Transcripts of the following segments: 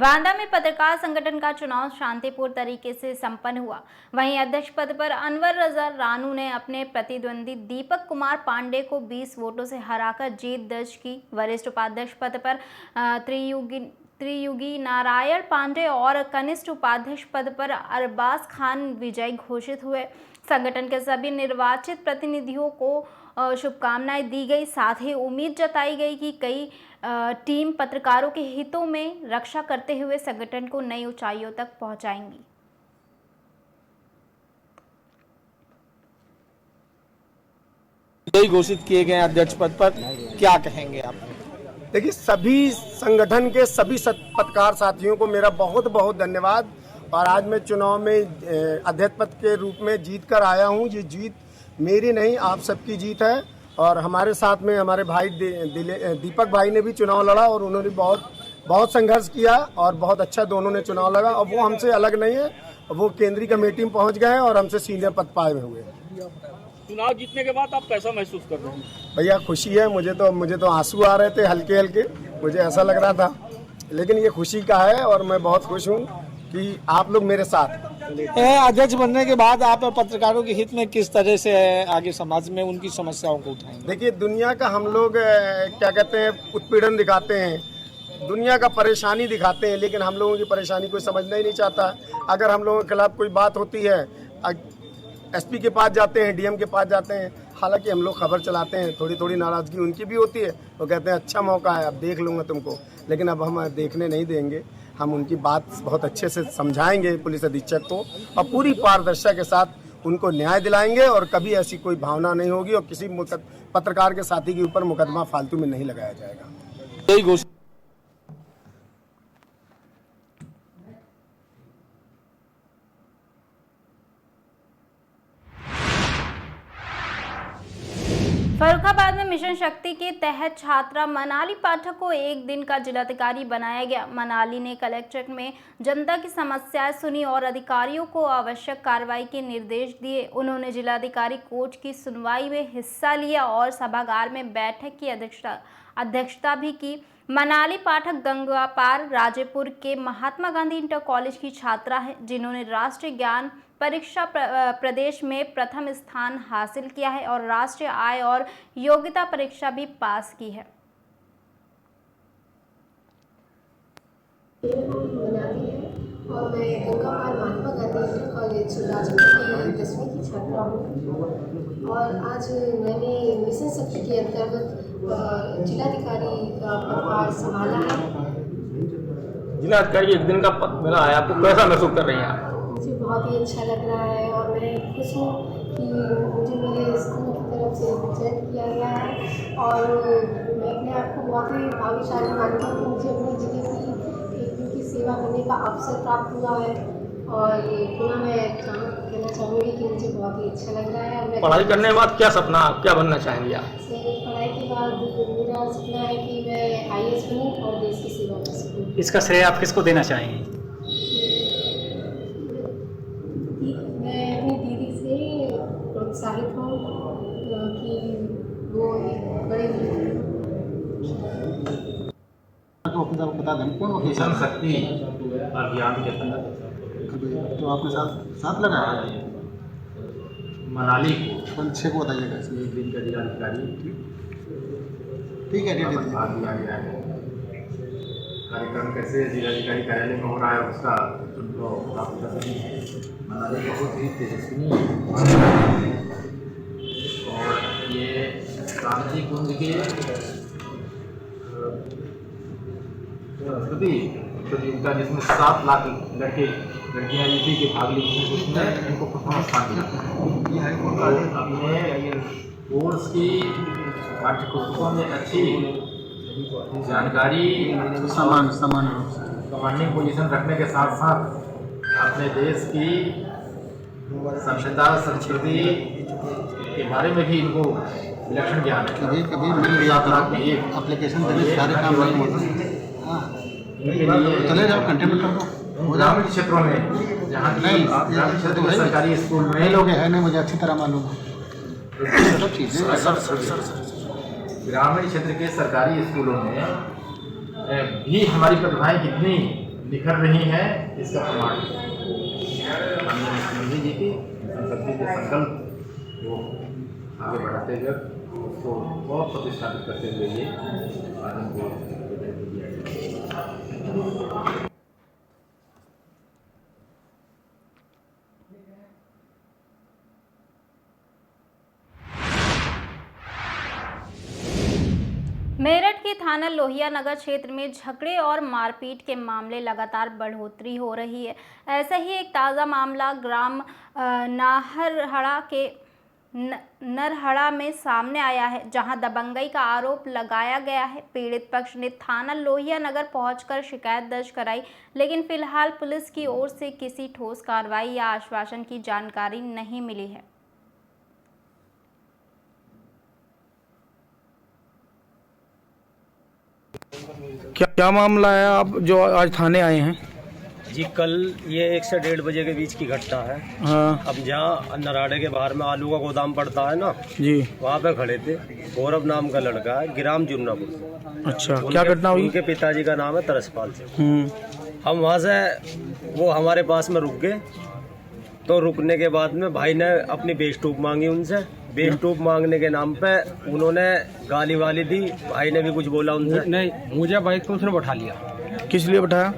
बांदा में पत्रकार संगठन का चुनाव शांतिपूर्ण तरीके से संपन्न हुआ। वहीं अध्यक्ष पद पर अनवर रजा रानू ने अपने प्रतिद्वंदी दीपक कुमार पांडे को 20 वोटों से हराकर जीत दर्ज की। वरिष्ठ उपाध्यक्ष पद पर त्रियुगी नारायण पांडे और कनिष्ठ उपाध्यक्ष पद पर अरबाज खान विजयी घोषित हुए। संगठन के सभी निर्वाचित प्रतिनिधियों को शुभकामनाएं दी गई। साथ ही उम्मीद जताई गई कि कई टीम पत्रकारों के हितों में रक्षा करते हुए संगठन को नई ऊंचाइयों तक पहुंचाएंगी। घोषित किए गए अध्यक्ष पद पर क्या कहेंगे आप? देखिए, सभी संगठन के सभी पत्रकार साथियों को मेरा बहुत बहुत धन्यवाद। और आज मैं चुनाव में अध्यक्ष पद के रूप में जीत कर आया हूं। ये जीत मेरी नहीं, आप सबकी जीत है। और हमारे साथ में हमारे भाई दीपक भाई ने भी चुनाव लड़ा और उन्होंने बहुत संघर्ष किया और बहुत अच्छा दोनों ने चुनाव लड़ा। और वो हमसे अलग नहीं है, वो केंद्रीय कमेटी में पहुंच गए हैं और हमसे सीनियर पद पाए हुए हैं। चुनाव जीतने के बाद आप कैसा महसूस कर रहे हैं? भैया, खुशी है। मुझे तो आंसू आ रहे थे हल्के हल्के, मुझे ऐसा लग रहा था, लेकिन ये खुशी का है और मैं बहुत खुश हूँ कि आप लोग मेरे साथ। अध्यक्ष बनने के बाद आप पत्रकारों के हित में किस तरह से आगे समाज में उनकी समस्याओं को उठाएंगे? देखिए, दुनिया का हम लोग क्या कहते हैं, उत्पीड़न दिखाते हैं, दुनिया का परेशानी दिखाते हैं, लेकिन हम लोगों की परेशानी कोई समझना ही नहीं चाहता। अगर हम लोगों के खिलाफ कोई बात होती है, एसपी के पास जाते हैं, डीएम के पास जाते हैं, हालांकि हम लोग खबर चलाते हैं, थोड़ी थोड़ी नाराजगी उनकी भी होती है। वो कहते हैं अच्छा मौका है, अब देख लूँगा तुमको, लेकिन अब हम देखने नहीं देंगे। हम उनकी बात बहुत अच्छे से समझाएंगे पुलिस अधीक्षक को और पूरी पारदर्शिता के साथ उनको न्याय दिलाएंगे और कभी ऐसी कोई भावना नहीं होगी और किसी पत्रकार के साथी के ऊपर मुकदमा फालतू में नहीं लगाया जाएगा। फर्रुखाबाद में मिशन शक्ति के तहत छात्रा मनाली पाठक को एक दिन का जिलाधिकारी बनाया गया। मनाली ने कलेक्ट्रेट में जनता की समस्याएं सुनी और अधिकारियों को आवश्यक कार्रवाई के निर्देश दिए। उन्होंने जिलाधिकारी कोर्ट की सुनवाई में हिस्सा लिया और सभागार में बैठक की अध्यक्षता भी की। मनाली पाठक गंगापार राजेपुर के महात्मा गांधी इंटर कॉलेज की छात्रा है, जिन्होंने राष्ट्रीय ज्ञान परीक्षा प्रदेश में प्रथम स्थान हासिल किया है और राष्ट्रीय आय और योग्यता परीक्षा भी पास की है। और मैं गंगापार महात्मा गांधी इंटर कॉलेज राजपुर की 10वीं की छात्रा हूँ। और आज मैंने मिशन शक्ति के अंतर्गत जिलाधिकारी का पदभार संभाला है। जिलाधिकारी एक दिन का पद मिला है, आपको कैसा महसूस कर रही हैं आप? मुझे बहुत ही अच्छा लग रहा है और मैं खुश हूँ कि मुझे मेरे स्कूल की तरफ से रिप्रेजेंट किया गया है। और मैं अपने आप को बहुत ही भाग्यशाली मानती हूँ कि मुझे अपने जिले की एक दिन की सेवा करने का अवसर प्राप्त हुआ है। और पुनः मैं कहना चाहूँगी कि मुझे बहुत ही अच्छा लग रहा है। पढ़ाई करने के बाद क्या सपना, क्या बनना चाहेंगे आप? पढ़ाई के बाद मेरा सपना है कि मैं IAS बनूँ और देश की सेवा कर सकूँ। इसका श्रेय आप किसको देना चाहेंगे? मैं अपनी दीदी से प्रोत्साहित हूँ कि वो एक बड़े बता दें कौन मिशन शक्ति अभियान के तहत तो आपके साथ लगा है मनाली को 6 को बताइएगा। एक दिन का जिलाधिकारी ठीक है, भाग लिया गया है। कार्यक्रम कैसे जिलाधिकारी कार्यालय में हो रहा है उसका अनुभव आप कर रहे हैं। मनाली बहुत ही तेजस्विनी और ये क्रांति कुंज के प्रतियोगिता जिसमें 7 लाख लड़कियां यूपी के भाग ली, उसमें इनको प्रथम स्थान मिला। अपने कोर्स की पाठ्यपुस्तकों में अच्छी जानकारी कमांडिंग पोजीशन रखने के साथ साथ अपने देश की सभ्यता संस्कृति के बारे में भी इनको विलक्षण ज्ञान है। कभी मिल गया एप्लीकेशन देने सारे काम नहीं होते। चले जाओ, कंटिन्यू कर दो। ग्रामीण क्षेत्रों में जहाँ नहीं, ग्रामीण क्षेत्र में सरकारी स्कूल में लोग है नहीं, मुझे अच्छी तरह मालूम है। ग्रामीण क्षेत्र के सरकारी स्कूलों में भी हमारी प्रतिभाएं कितनी निखर रही हैं, इसका प्रमाण माननीय मुख्यमंत्री जी की संसदीय के संकल्प को आगे बढ़ाते हुए उसको बहुत प्रतिष्ठापित करते हुए ये आनंद को दिया गया। मेरठ के थाना लोहिया नगर क्षेत्र में झगड़े और मारपीट के मामले लगातार बढ़ोतरी हो रही है। ऐसा ही एक ताज़ा मामला ग्राम नाहरहड़ा के नरहड़ा में सामने आया है, जहां दबंगई का आरोप लगाया गया है। पीड़ित पक्ष ने थाना लोहिया नगर पहुंचकर शिकायत दर्ज कराई, लेकिन फिलहाल पुलिस की ओर से किसी ठोस कार्रवाई या आश्वासन की जानकारी नहीं मिली है। क्या मामला है आप जो आज थाने आए हैं? जी कल ये 1 से 1:30 बजे के बीच की घटना है। हाँ अब जहाँ नराड़े के बाहर में आलू का गोदाम पड़ता है ना जी, वहाँ पे खड़े थे। गौरव नाम का लड़का है, ग्राम जुमनापुर। अच्छा क्या घटना हुई? उनके पिताजी का नाम है तरसपाल सिंह। हम वहाँ से वो हमारे पास में रुक गए, तो रुकने के बाद में भाई ने अपनी बेस्टूप मांगी उनसे। बेस्टूप मांगने के नाम पे उन्होंने गाली वाली दी। भाई ने भी कुछ बोला उनसे। नहीं, मुझे बाइक पे उसने बैठा लिया। किस लिए बैठाया?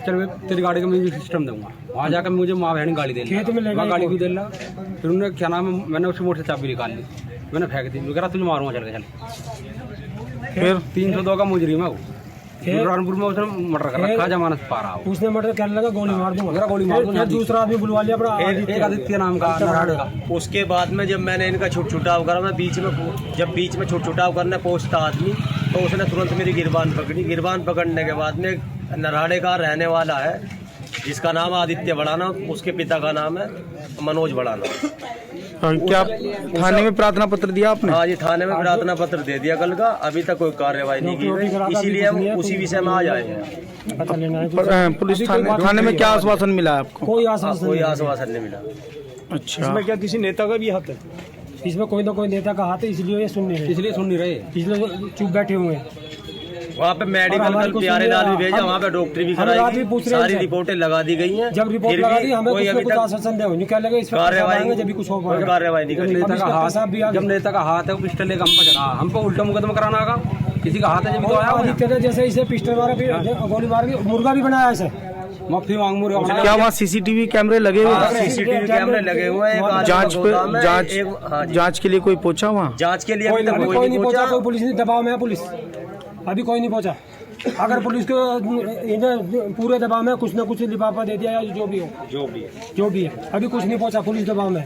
चल मैं तेरी गाड़ी का म्यूजिक सिस्टम दूंगा। वहाँ जाकर मुझे माँ बहन गाली दे मैं गाड़ी भी दे ला। फिर उन्होंने क्या नाम है, मैंने उससे मोटर से चाबी निकाल ली, मैंने फेंक दी। मैं कह रहा तुझे मारूंगा, चल के फिर 302 का मुजरिम है वो। बुरहानपुर में उसने मर्डर कर रखा, जमानत पा रहा। उसने मर्डर करने लगा, गोली मार दूंगा, गोली मार दूंगा। दूसरा आदमी बुलवा लिया अपना, एक आदित्य नाम का नराड़े का। उसके बाद में जब मैंने इनका छुटछुटाव करा, मैं जब बीच में छुटछुटाव करने पहुंचता आदमी, तो उसने तुरंत मेरी गिरबान पकड़ी। गिरबान पकड़ने के बाद में नराड़े का रहने वाला है, जिसका नाम आदित्य बढ़ाना, उसके पिता का नाम है मनोज बढ़ाना। क्या थाने में प्रार्थना पत्र दिया आपने? हाँ जी, थाने में प्रार्थना पत्र दे दिया कल का। अभी तक कोई कार्रवाई नहीं की गई, इसीलिए हम उसी विषय में आ जाए हैं। पुलिस थाने में क्या आश्वासन मिला है आपको? कोई आश्वासन नहीं मिला। अच्छा, इसमें क्या किसी नेता का भी हाथ है? इसमें कोई ना कोई नेता का हाथ है, इसलिए सुन नहीं रहे, इसलिए चुप बैठे हुए हैं। वहाँ पे मेडिकल कल प्यारे लाल भी भेजा, वहाँ पे डॉक्टरी भी कराई, सारी रिपोर्टें लगा दी गई हैं। जब रिपोर्ट लगा दी, हमें कुछ आश्वासन दे, क्या लगे इस कार्रवाई जब भी कुछ हो कोई कार्रवाई नहीं करी। जब नेता का हाथ है, वो पिस्टल लेकर हम पे चढ़ा, हम पे उल्टा मुकदमा कराना होगा। किसी का हाथ है जब तो आया, जैसे इसे पिस्टल मारा, गोली मार के मुर्गा भी बनाया ऐसे, माफी मांग मुर्गा। क्या वहाँ सीसीटीवी कैमरे लगे हुए? सीसीटीवी कैमरे लगे हुए हैं। जांच के लिए कोई पहुंचा वहाँ? जांच के लिए कोई नहीं पहुंचा, कोई पुलिस नहीं, दबाव में है पुलिस, अभी कोई नहीं पहुंचा। अगर पुलिस को पूरे दबाव में कुछ ना कुछ लिफाफा दे दिया, या जो भी है, अभी कुछ नहीं पहुंचा, पुलिस दबाव में।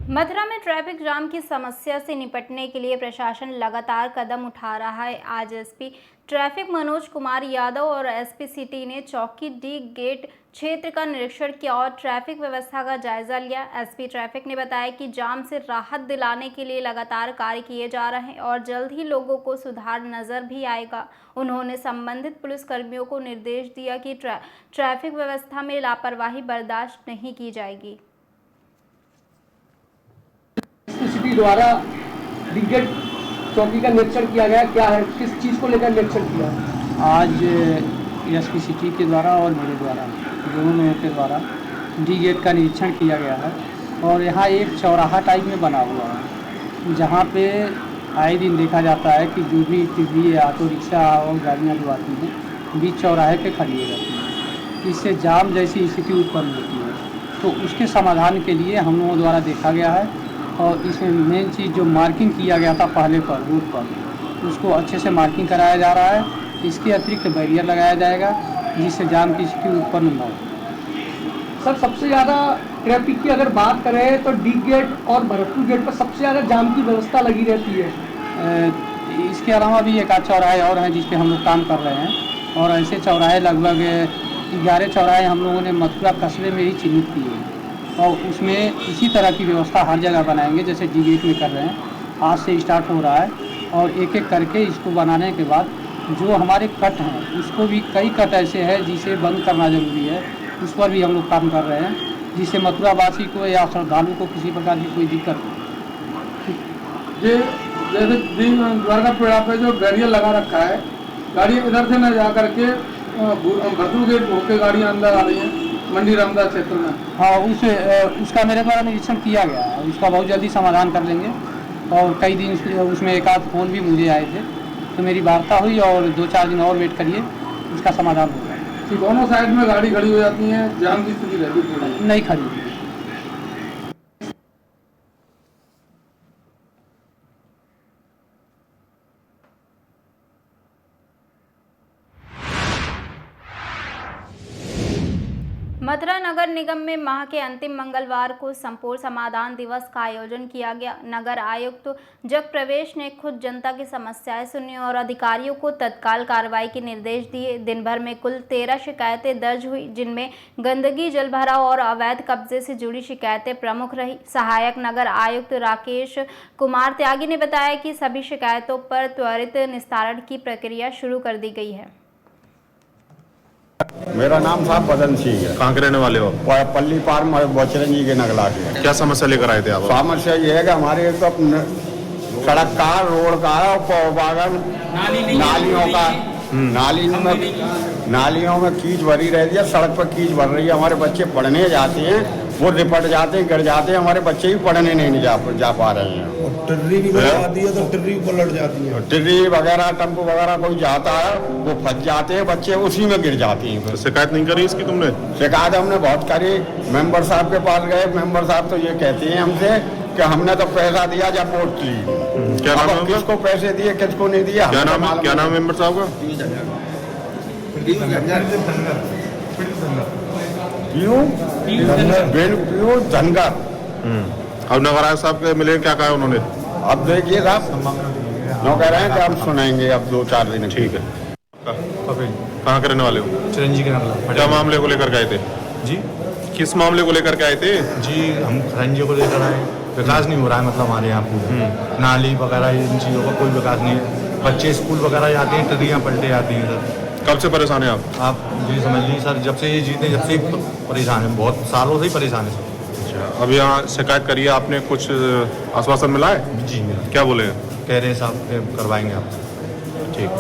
मथुरा में ट्रैफिक जाम की समस्या से निपटने के लिए प्रशासन लगातार कदम उठा रहा है। आज एसपी ट्रैफिक मनोज कुमार यादव और एसपी सिटी ने चौकी डी गेट क्षेत्र का निरीक्षण किया और ट्रैफिक व्यवस्था का जायजा लिया। एसपी ट्रैफिक ने बताया कि जाम से राहत दिलाने के लिए लगातार कार्य किए जा रहे हैं और जल्द ही लोगों को सुधार नजर भी आएगा। उन्होंने संबंधित पुलिसकर्मियों को निर्देश दिया कि ट्रैफिक व्यवस्था में लापरवाही बर्दाश्त नहीं की जाएगी। सिटी द्वारा डिगेट चौकी का निरीक्षण किया गया, क्या है, किस चीज़ को लेकर निरीक्षण किया? आज एसपी सिटी के द्वारा और मेरे द्वारा, दोनों लोगों के द्वारा डी गेट का निरीक्षण किया गया है। और यहाँ एक चौराहा टाइप में बना हुआ है, जहाँ पे आए दिन देखा जाता है कि जो भी टीवी, ऑटो रिक्शा और गाड़ियाँ जो आती हैं बीच चौराहे पे खड़ी हो जाती हैं, इससे जाम जैसी स्थिति उत्पन्न होती है। तो उसके समाधान के लिए हम लोगों द्वारा देखा गया है, और इसमें मेन चीज़ जो मार्किंग किया गया था पहले पर रूट पर, उसको अच्छे से मार्किंग कराया जा रहा है। इसके अतिरिक्त बैरियर लगाया जाएगा, जिससे जाम की स्थिति उत्पन्न न हो। सर, सबसे ज़्यादा ट्रैफिक की अगर बात करें तो डी गेट और भरतपुर गेट पर सबसे ज़्यादा जाम की व्यवस्था लगी रहती है। इसके अलावा भी एक आध चौराहे और हैं जिस पे हम लोग काम कर रहे हैं, और ऐसे चौराहे लगभग 11 चौराहे हम लोगों ने मथुरा कस्बे में ही चिन्हित किए हैं, और उसमें इसी तरह की व्यवस्था हर जगह बनाएंगे जैसे डी गेट में कर रहे हैं। आज से स्टार्ट हो रहा है, और एक एक करके इसको बनाने के बाद जो हमारे कट हैं, उसको भी कई कट ऐसे हैं जिसे बंद करना ज़रूरी है, उस पर भी हम लोग काम कर रहे हैं, जिससे मथुरावासी को या श्रद्धालु को किसी प्रकार की कोई दिक्कत नहीं। ये जैसे द्वारका पेड़ा पे जो बैरियर लगा रखा है, गाड़ी इधर से न जा करके भरतपुर गेट होकर गाड़ियाँ अंदर आ रही हैं मंडी रामदास क्षेत्र में। हाँ, उसका मेरे द्वारा निरीक्षण किया गया है, उसका बहुत जल्दी समाधान कर लेंगे। और कई दिन उसमें एक आध फोन भी मुझे आए थे, तो मेरी वार्ता हुई और 2-4 दिन और वेट करिए, उसका समाधान होगा। कि दोनों साइड में गाड़ी खड़ी हो जाती है, जाम की स्थिति रहती है? नहीं खड़ी। मथुरा नगर निगम में माह के अंतिम मंगलवार को संपूर्ण समाधान दिवस का आयोजन किया गया। नगर आयुक्त जग प्रवेश ने खुद जनता की समस्याएं सुनी और अधिकारियों को तत्काल कार्रवाई के निर्देश दिए। दिन भर में कुल 13 शिकायतें दर्ज हुई, जिनमें गंदगी, जलभराव और अवैध कब्जे से जुड़ी शिकायतें प्रमुख रही। सहायक नगर आयुक्त राकेश कुमार त्यागी ने बताया कि सभी शिकायतों पर त्वरित निस्तारण की प्रक्रिया शुरू कर दी गई है। मेरा नाम साहब बदन सिंह है। कहाँ के रहने वाले हो? पल्ली पार बचरंजी के नगला के। क्या समस्या लेकर आए थे आप? समस्या ये है कि हमारे तो सड़क का, रोड का, नालियों में कीच भरी रहती है, सड़क पर कीच भर रही है। हमारे बच्चे पढ़ने जाते हैं, वो रिपट जाते हैं, गिर जाते हैं, हमारे बच्चे भी पढ़ने नहीं जा पा रहे हैं। टिर्री भी आती है तो टिर्री पलट जाती है। टिर्री वगैरह, टेम्पो वगैरह कोई जाता है, वो फंस जाते हैं, बच्चे उसी में गिर जाती हैं। शिकायत नहीं करी इसकी तुमने? शिकायत हमने बहुत करी, मेंबर साहब के पास गए। मेंबर साहब तो ये कहते हैं हमसे कि हमने तो पैसा दिया जब वोट ली। क्या नाम है? किसको पैसे दिए, किसको नहीं दिया? क्या नाम है मेंबर साहब का? धनगर। अब नगर आयुक्त साहब के मिले, क्या कहा उन्होंने? अब देखिए साहब, वो कह रहे हैं कि हम सुनाएंगे अब 2-4 दिन। ठीक है। कहाँ के रहने वाले हो? चिरंजी के नगला। क्या मामले को लेकर के आए थे जी? किस मामले को लेकर के आए थे जी? हम खरंजी को लेकर आए। विकास नहीं हो रहा है, मतलब हमारे यहाँ पूरे नाली वगैरह इन चीज़ों का कोई विकास नहीं है। बच्चे स्कूल वगैरह जाते हैं, टर्रियाँ पलटे जाती हैं सर। कब से परेशान है आप जी समझ लीजिए सर, जब से ये जीते जब से परेशान है, बहुत सालों से ही परेशान है सर। अच्छा, अब यहाँ शिकायत करिए, आपने कुछ आश्वासन मिला है? जी मिला। क्या बोले? कह रहे हैं साहब करवाएंगे आप। ठीक।